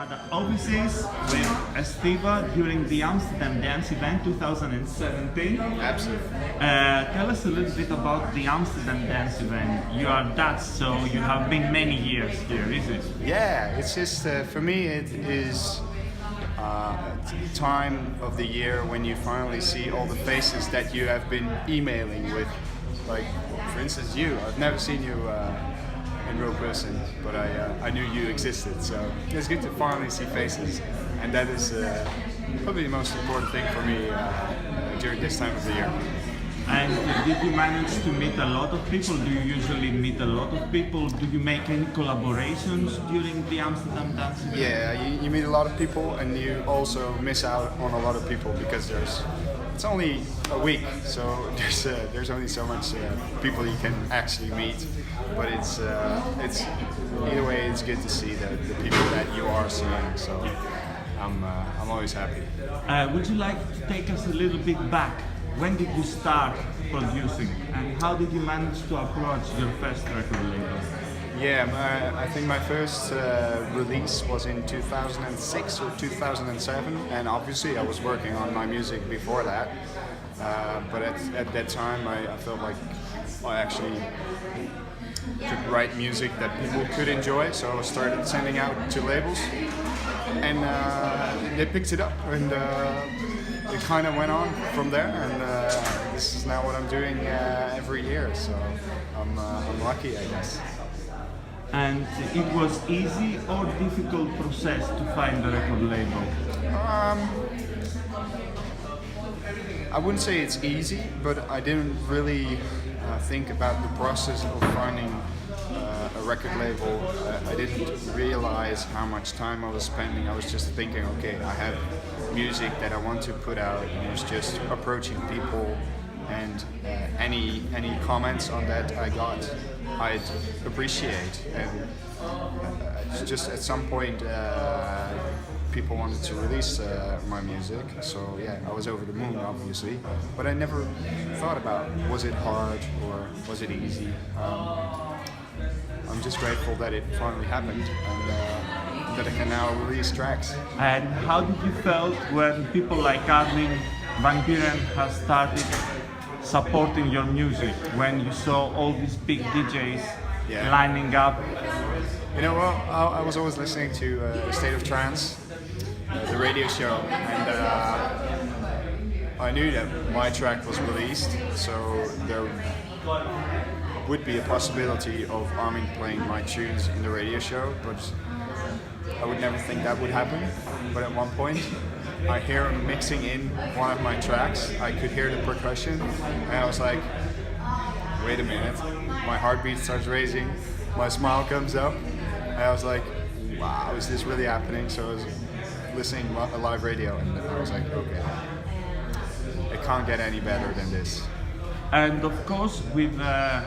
Armada offices with Estiva during the Amsterdam dance event 2017. Absolutely. Tell us a little bit about the Amsterdam dance event. You are Dutch, so you have been many years here, is it? Yeah, it's just for me it is time of the year when you finally see all the faces that you have been emailing with. Like, for instance, you. I've never seen you in real person, but I knew you existed, so it's good to finally see faces, and that is probably the most important thing for me during this time of the year. And did you manage to meet a lot of people? Do you usually meet a lot of people? Do you make any collaborations during the Amsterdam dance event? Yeah, you meet a lot of people, and you also miss out on a lot of people because it's only a week, so there's only so much people you can actually meet. But it's either way, it's good to see the people that you are seeing. So I'm always happy. Would you like to take us a little bit back? When did you start producing, and how did you manage to approach your first record label? Yeah, I think my first release was in 2006 or 2007, and obviously I was working on my music before that. But at that time, I felt like I actually could write music that people could enjoy, so I started sending out to labels, and they picked it up, and it kind of went on from there, and this is now what I'm doing every year, so I'm lucky, I guess. And it was easy or difficult process to find the record label? I wouldn't say it's easy, but I didn't really think about the process of finding a record label. I didn't realize how much time I was spending. I was just thinking, okay, I have music that I want to put out, and it was just approaching people, and any comments on that I got, I'd appreciate. And just at some point, people wanted to release my music, so yeah, I was over the moon, obviously. But I never thought about, was it hard or was it easy? I'm just grateful that it finally happened, and that I can now release tracks. And how did you felt when people like Armin van Buuren has started supporting your music, when you saw all these big DJs lining up? You know, well, I was always listening to State of Trance, the radio show, and I knew that my track was released, so there would be a possibility of Armin playing my tunes in the radio show, but I would never think that would happen. But at one point, I hear him mixing in one of my tracks. I could hear the percussion, and I was like, wait a minute. My heartbeat starts raising, my smile comes up, and I was like, wow, is this really happening? So I was listening to live radio, and I was like, okay, it can't get any better than this. And of course, with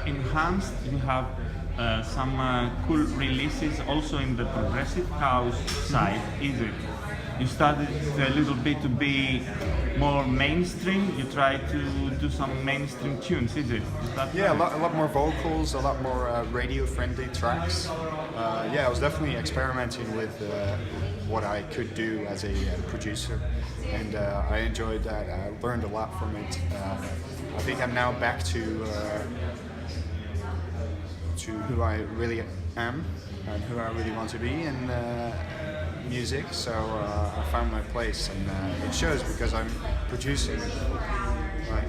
Enhanced, you have some cool releases also in the progressive house side, is it? You started a little bit to be more mainstream. You try to do some mainstream tunes, is it? Yeah, a lot more vocals, a lot more radio-friendly tracks. Yeah, I was definitely experimenting with what I could do as a producer, and I enjoyed that. I learned a lot from it. I think I'm now back to who I really am and who I really want to be in music. So I found my place, and it shows because I'm producing.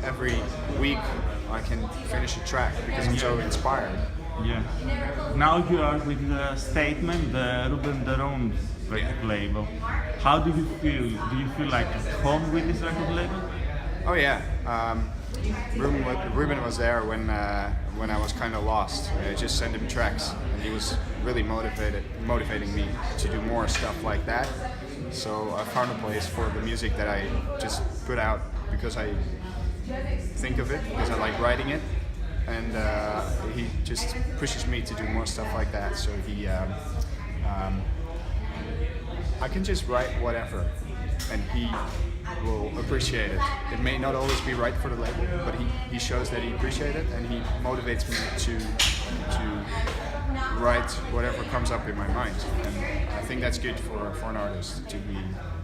Every week I can finish a track because I'm so inspired. Yeah. Now you are with the Statement, the Ruben De Ronde record label. How do you feel? Do you feel like at home with this record label? Oh yeah. Ruben was there when I was kind of lost. I just sent him tracks, and he was really motivating me to do more stuff like that. So I found a place for the music that I just put out because I think of it, because I like writing it, and he just pushes me to do more stuff like that. So I can just write whatever, and he will appreciate it. It may not always be right for the label, but he shows that he appreciates it, and he motivates me to write whatever comes up in my mind, and I think that's good for an artist to be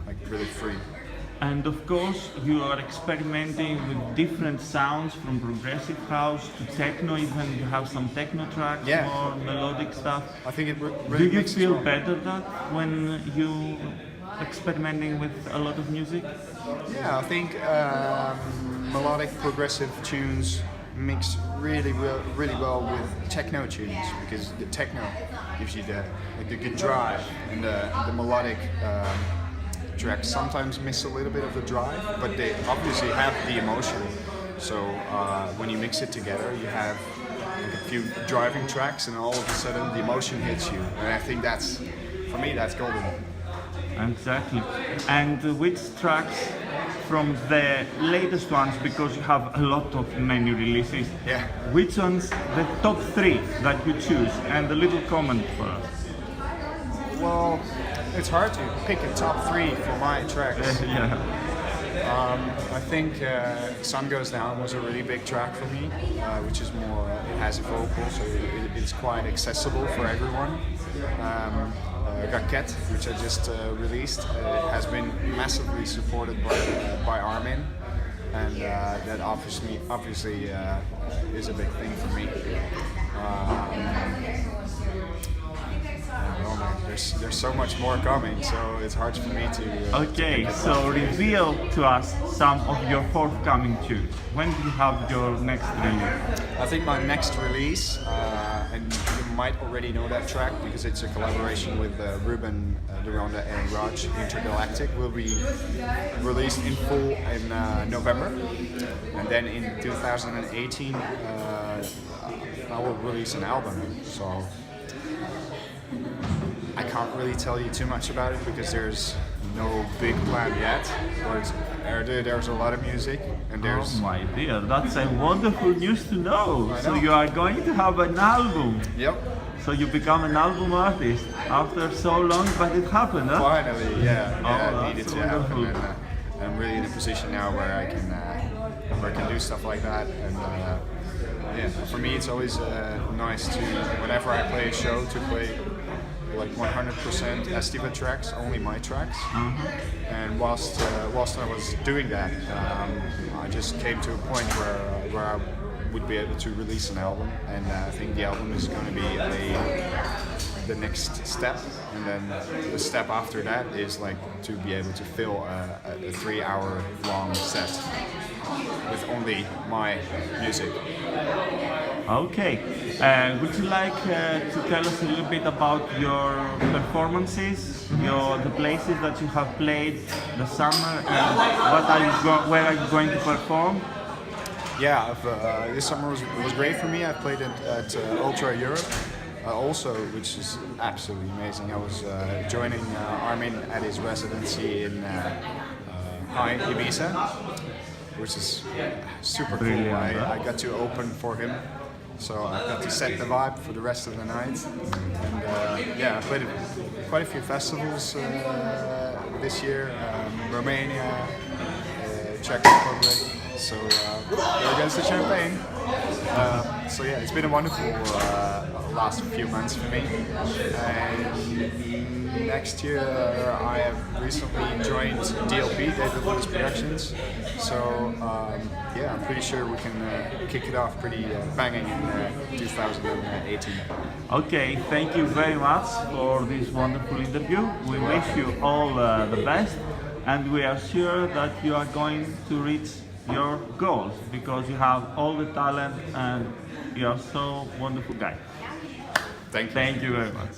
like really free. And of course, you are experimenting with different sounds from progressive house to techno. Even you have some techno tracks, Yeah. more melodic stuff. I think it Do really you mixes feel well. better that when you experimenting with a lot of music? Yeah, I think melodic progressive tunes mix really well with techno tunes, because the techno gives you the good drive, and the melodic tracks sometimes miss a little bit of the drive, but they obviously have the emotion. So when you mix it together, you have like a few driving tracks, and all of a sudden the emotion hits you. And I think for me, that's golden. Exactly. And which tracks from the latest ones, because you have a lot of many releases, Yeah. which ones the top 3 that you choose, and a little comment for us? Well, it's hard to pick a top 3 for my tracks. Yeah. I think Sun Goes Down was a really big track for me, which is more, it has a vocal, so it's quite accessible for everyone. Raket, which I just released, has been massively supported by Armin, and that obviously is a big thing for me. I don't know, there's so much more coming, so it's hard for me to. Okay, so reveal to us some of your forthcoming tunes. When do you have your next release? I think my next release, and you might already know that track because it's a collaboration with Ruben De Ronde and Raj, Intergalactic, will be released in full in November, and then in 2018 I will release an album. So I can't really tell you too much about it because there's no big plan yet, but there's a lot of music, and there's... Oh my dear, that's a wonderful news to know. I So know. you are going to have an album. Yep, So you become an album artist after so long, but it happened, huh? finally, yeah, it that's needed to happen, wonderful. and I'm really in a position now where I can do stuff like that, and yeah, for me it's always nice to, whenever I play a show, to play like 100% Estiva tracks, only my tracks. And whilst I was doing that, I just came to a point where I would be able to release an album, and I think the album is going to be the next step, and then the step after that is like to be able to fill a 3-hour long set with only my music. Okay. Would you like to tell us a little bit about your performances, the places that you have played the summer, and where are you going to perform? Yeah, this summer was great for me. I played at Ultra Europe, also, which is absolutely amazing. I was joining Armin at his residency in Ibiza, which is super cool. Brilliant, huh? I got to open for him, so I got to set the vibe for the rest of the night. And yeah, I played at quite a few festivals this year, Romania, Czech Republic. So there goes the champagne. So yeah, it's been a wonderful last few months for me. And next year I have recently joined DLP, David Lewis Productions. So yeah, I'm pretty sure we can kick it off pretty banging in 2018. Okay, thank you very much for this wonderful interview. We wish you all the best, and we are sure that you are going to reach your goals because you have all the talent and you are so wonderful guy. Thank you. Thank you very much.